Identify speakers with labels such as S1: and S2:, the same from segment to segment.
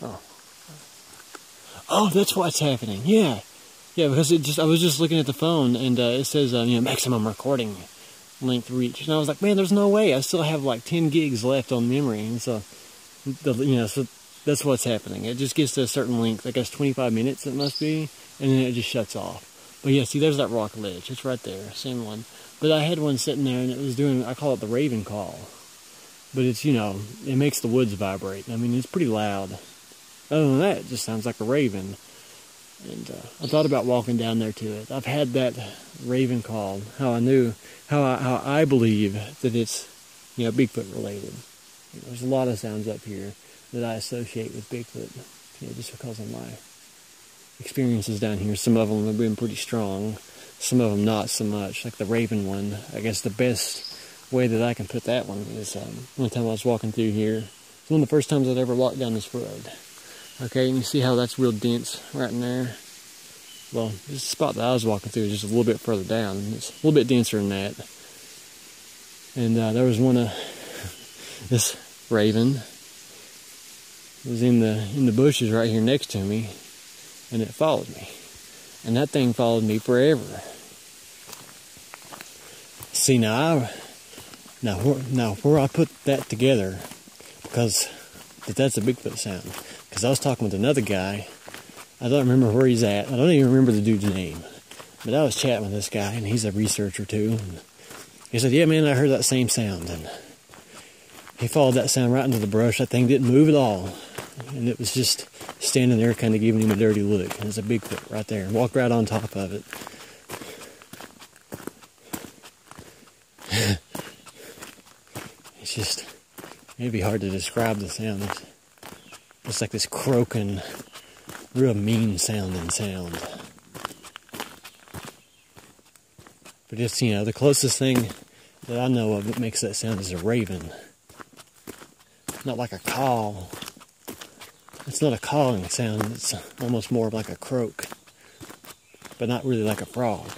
S1: Oh. Oh, that's what's happening. Yeah. Yeah, because I was just looking at the phone, and it says, maximum recording length reached. And I was like, man, there's no way. I still have like 10 gigs left on memory. And so, so that's what's happening. It just gets to a certain length. I guess 25 minutes it must be. And then it just shuts off. But yeah, see, there's that rock ledge. It's right there. Same one. But I had one sitting there, and it was doing, I call it the Raven call. But it's, it makes the woods vibrate. I mean, it's pretty loud. Other than that, it just sounds like a raven. And I thought about walking down there to it. I've had that raven call. How I believe that it's, Bigfoot related. There's a lot of sounds up here that I associate with Bigfoot, just because of my experiences down here. Some of them have been pretty strong. Some of them not so much. Like the raven one, I guess the best way that I can put that one is one time I was walking through here. It's one of the first times I'd ever walked down this road. Okay, and you see how that's real dense right in there? Well, this spot that I was walking through is just a little bit further down. It's a little bit denser than that. And there was one of this raven. It was in the bushes right here next to me, and it followed me. And that thing followed me forever. See, now where I put that together, because that's a Bigfoot sound. Because I was talking with another guy. I don't remember where he's at. I don't even remember the dude's name. But I was chatting with this guy, and he's a researcher too. And he said, yeah, man, I heard that same sound. And he followed that sound right into the brush. That thing didn't move at all. And it was just standing there kind of giving him a dirty look. And it's a Bigfoot right there. Walked right on top of it. It's just, it'd be hard to describe the sound. It's like this croaking, real mean sounding sound. But it's, the closest thing that I know of that makes that sound is a raven. Not like a call. It's not a calling sound, it's almost more like a croak. But not really like a frog.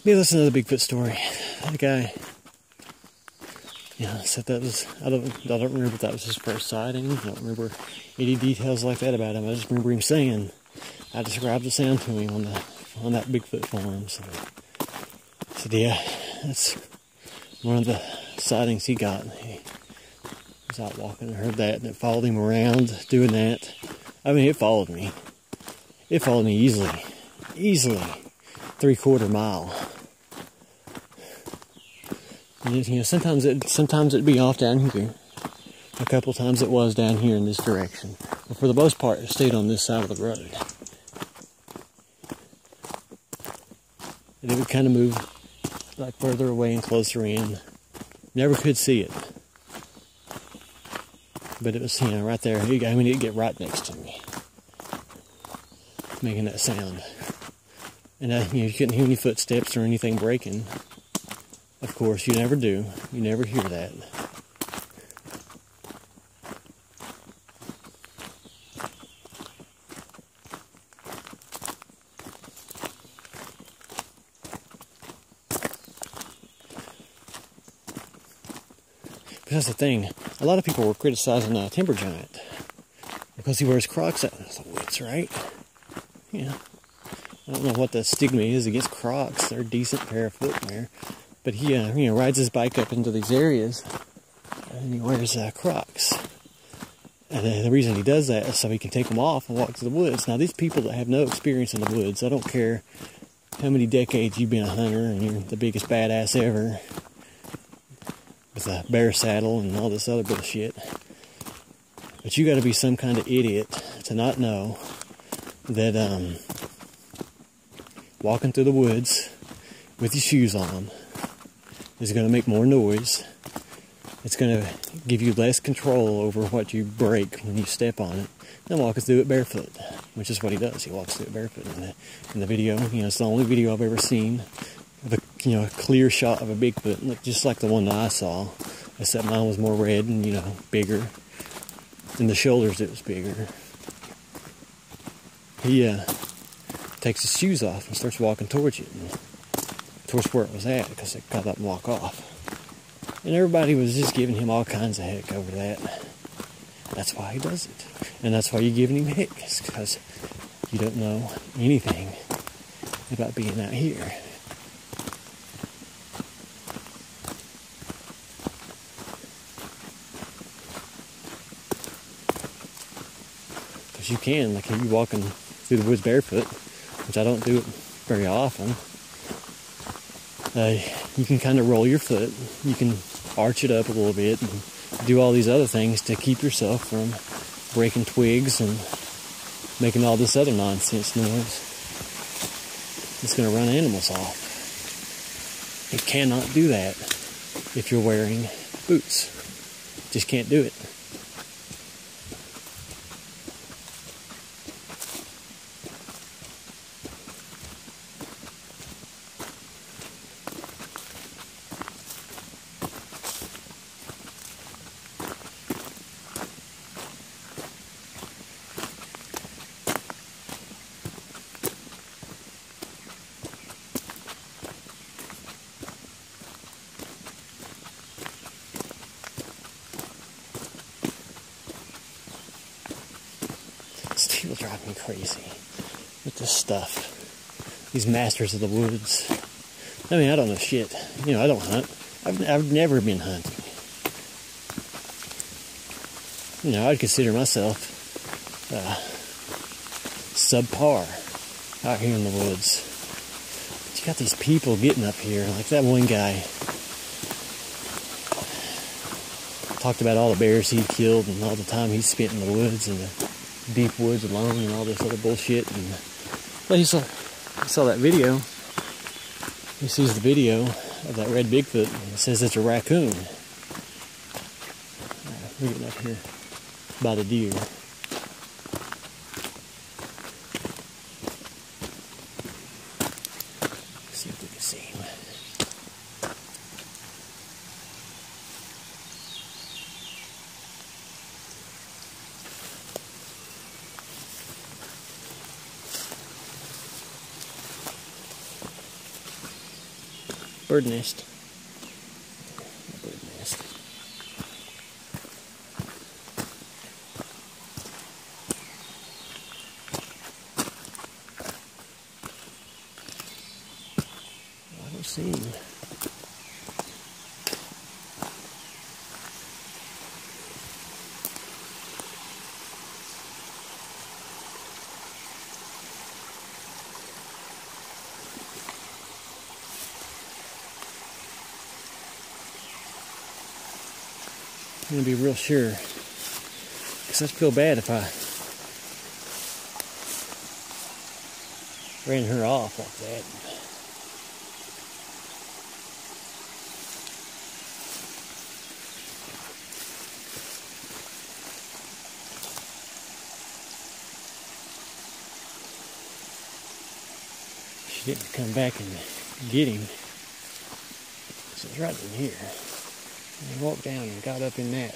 S1: Maybe listen to the Bigfoot story. That guy, said that was, I don't remember if that was his first sighting. I don't remember any details like that about him. I just remember him saying, I described the sound to him on that Bigfoot forum. So I said, yeah, that's one of the sightings he got. He was out walking and heard that, and it followed him around doing that. I mean, it followed me. It followed me easily 3/4 mile. And, sometimes it'd be off down here. A couple times it was down here in this direction. But for the most part, it stayed on this side of the road. And it would kind of move like further away and closer in. Never could see it. But it was, right there. It'd get right next to me, making that sound. And you couldn't hear any footsteps or anything breaking. Of course, you never do. You never hear that. But that's the thing. A lot of people were criticizing Timber Giant because he wears Crocs out in the woods, right? Yeah. I don't know what the stigma is against Crocs. They're a decent pair of footwear. But he, rides his bike up into these areas, and he wears Crocs. And the reason he does that is so he can take them off and walk to the woods. Now, these people that have no experience in the woods, I don't care how many decades you've been a hunter and you're the biggest badass ever with a bear saddle and all this other bullshit. But you got to be some kind of idiot to not know that walking through the woods with your shoes on is going to make more noise. It's going to give you less control over what you break when you step on it than walking through it barefoot, which is what he does. He walks through it barefoot. In the video, it's the only video I've ever seen of a clear shot of a Bigfoot, just like the one that I saw. except mine was more red and, you know, bigger. In the shoulders it was bigger. He takes his shoes off and starts walking towards you, towards where it was at, because it got up and walk off. And everybody was just giving him all kinds of heck over that. That's why he does it. And that's why you're giving him heck, because you don't know anything about being out here. Because you can, like if you're walking through the woods barefoot, which I don't do it very often, you can kind of roll your foot, you can arch it up a little bit, and do all these other things to keep yourself from breaking twigs and making all this other nonsense noise. It's going to run animals off. You cannot do that if you're wearing boots. Just can't do it. People drive me crazy with this stuff. These masters of the woods. I mean, I don't know shit. You know, I don't hunt. I've never been hunting. You know, I'd consider myself subpar out here in the woods. But you got these people getting up here, like that one guy talked about all the bears he'd killed and all the time he spent in the woods and the deep woods alone and all this other bullshit. And but he saw that video. He sees the video of that red Bigfoot and it says it's a raccoon. We're getting up here by the deer. Let's see if we can see him. Bird nest. Bird nest. I don't see him. I'm going to be real sure, because I'd feel bad if I ran her off like that. She didn't come back and get him, so it's right in here. And he walked down and got up in that.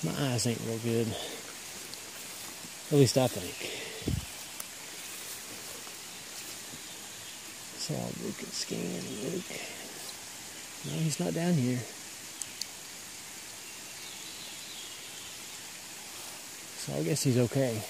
S1: My eyes ain't real good. At least I think. So I'll look and scan and look. No, he's not down here. So I guess he's okay.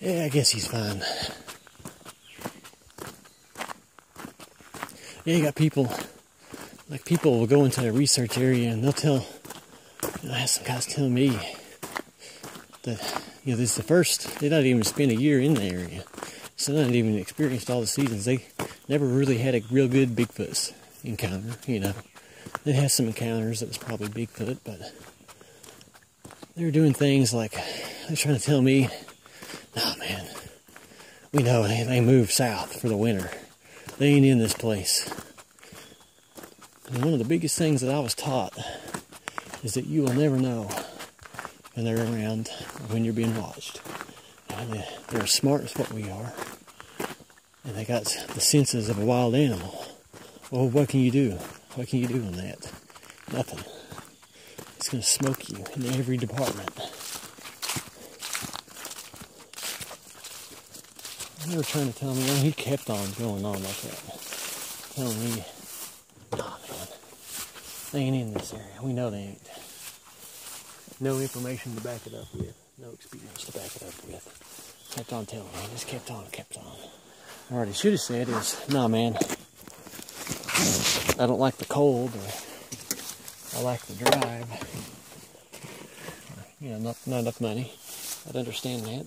S1: Yeah, I guess he's fine. Yeah, you got people, like people will go into a research area and they'll tell, I have some guys telling me that, this is the first, they don't even spend a year in the area. So they haven't even experienced all the seasons. They never really had a real good Bigfoot encounter, They had some encounters that was probably Bigfoot, but they were doing things like, they're trying to tell me, no man, we know they moved south for the winter. They ain't in this place. And one of the biggest things that I was taught is that you will never know when they're around or when you're being watched. And they're as smart as what we are. And they got the senses of a wild animal. Well, what can you do? What can you do on that? Nothing. It's going to smoke you in every department. They were trying to tell me, he kept on going on like that. Telling me, oh man, they ain't in this area. We know they ain't. No information to back it up with. No experience to back it up with. Kept on telling me. Just kept on. Or what he should have said is, nah man, I don't like the cold, or I like the drive. Or, not enough money. I'd understand that.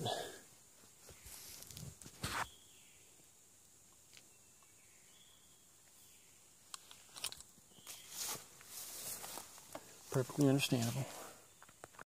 S1: Perfectly understandable.